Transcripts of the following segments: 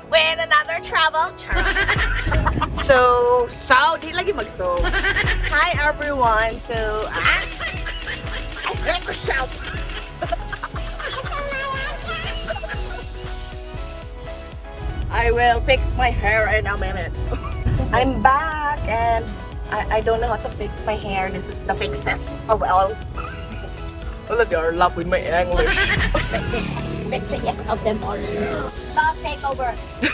with another travel. So, di lagi mag-so. Hi everyone. So, I hate myself. I will fix my hair in a minute. I'm back and I don't know how to fix my hair. This is the fixes of all. Well, they are love with my English. Fixes of them all. Stop takeover. The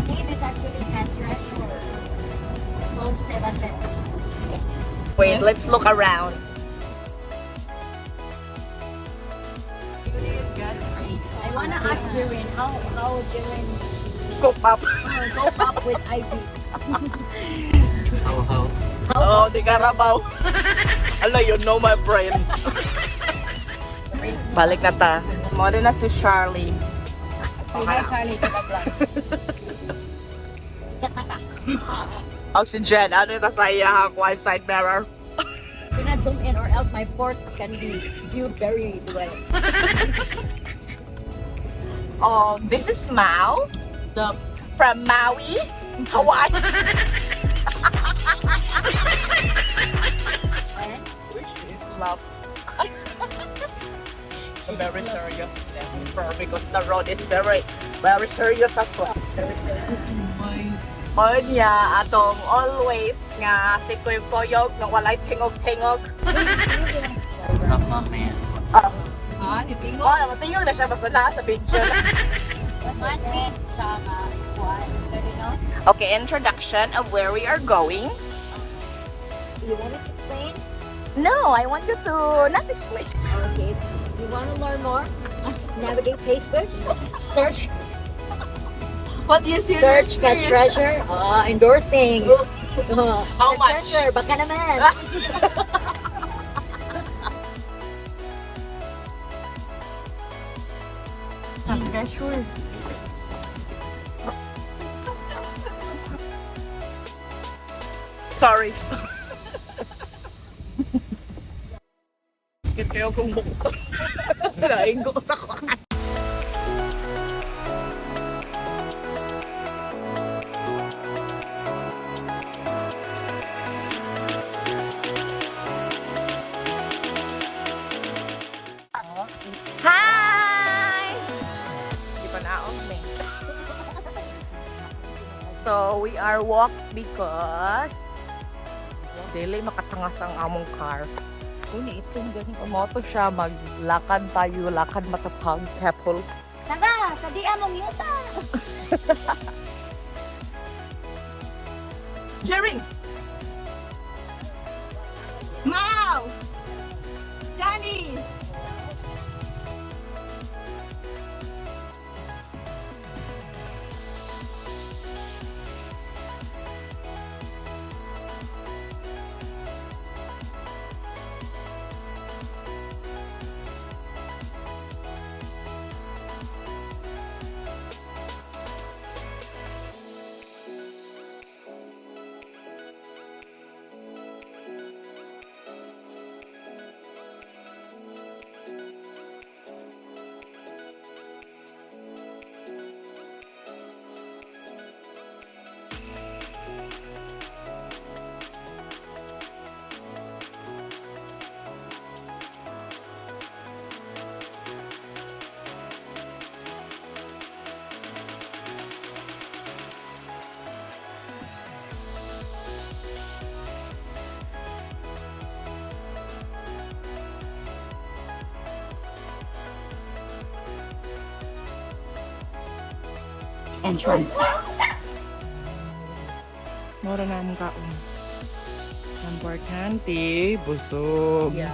name is actually treasure. Most devastated. Wait, let's look around. I wanna ask Jiren how Jiren Cope up. go up with IVs. How? Oh, di Carabao. Ala, you know my brain. Balik na ta. Mo din na si Charlie. Say hi Charlie to the vlog. Sikat na ka. Oxygen, ano na sa iya ang side mirror? Do not zoom in or else my pores can be viewed very well. This is Mao. From Maui, Hawaii. And Which is love. So very serious. That's for because the road is very serious as well. O niya, atong always nga si Kuya Koyog na walay tingog-tingog. Sama man. Tingog na siya basta na sa video. one bit tsaka one. You know? Okay, introduction of where we are going. You want me to explain? No, I want you to not explain. Okay. You want to learn more? Navigate Facebook. Search What is your Search ka treasure. Endorsing. How Ka much? Treasure, baka naman. Treasure. Sorry. Ito yung kung bukto. Nainggot ako. Hi! Di pa naon me. So, we are walk because dili makatangas ang among car. Kuni itong ganun sa moto siya, maglakad tayo, lakad matapag, careful. Tara, sa di among yuta. Jerry! Mau! Johnny! Entrance. Mura na mong kaon. Importante, busog. Yeah.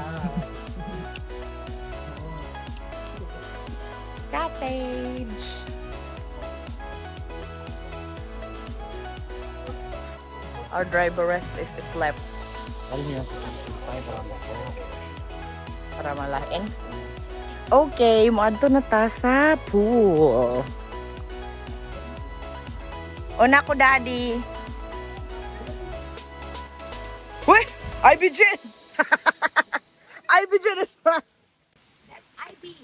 Cottage. Our driver rest is left para malaing. Okay, moadto na ta sa pool. Una ko, daddy. Uy! IBJ! IBJ is fun! IB.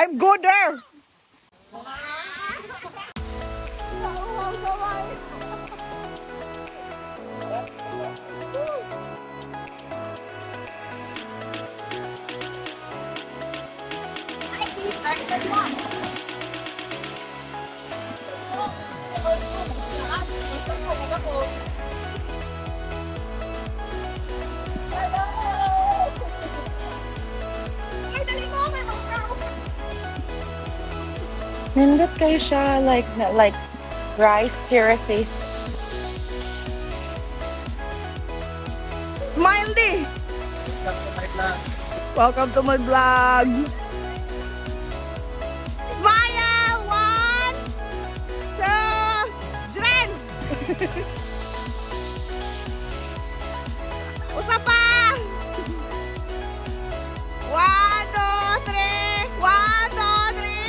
I'm good there. Nindot kayo siya like rice terraces. Smile di! Welcome to my vlog! Smile! 1, 2, Jen! Usa pa! 1, 2, 3! 1, 2, 3!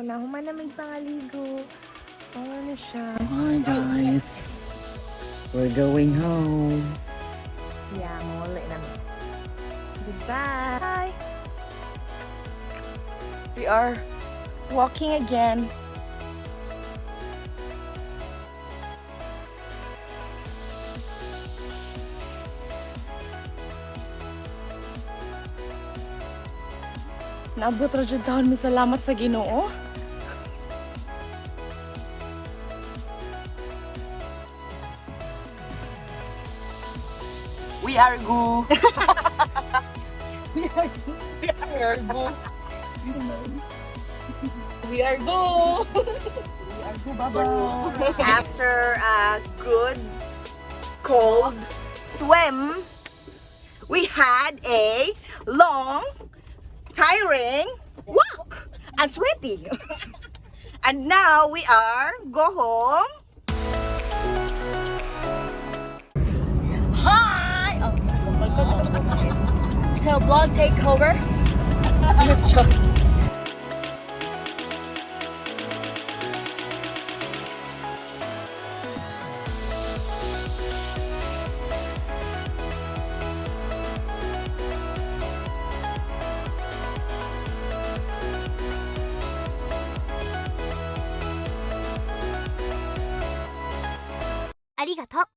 Nahuman na may pangaligo. Ano siya? Hi guys. We're going home. Yeah, muli namin. Goodbye. We are walking again. Naabot ra jud taon mi salamat sa Ginoo. We are go. We are go. We are go. After a good cold swim, we had a long, tiring walk and sweaty. And now we are go home. Hi! Oh, so vlog takeover. Arigato.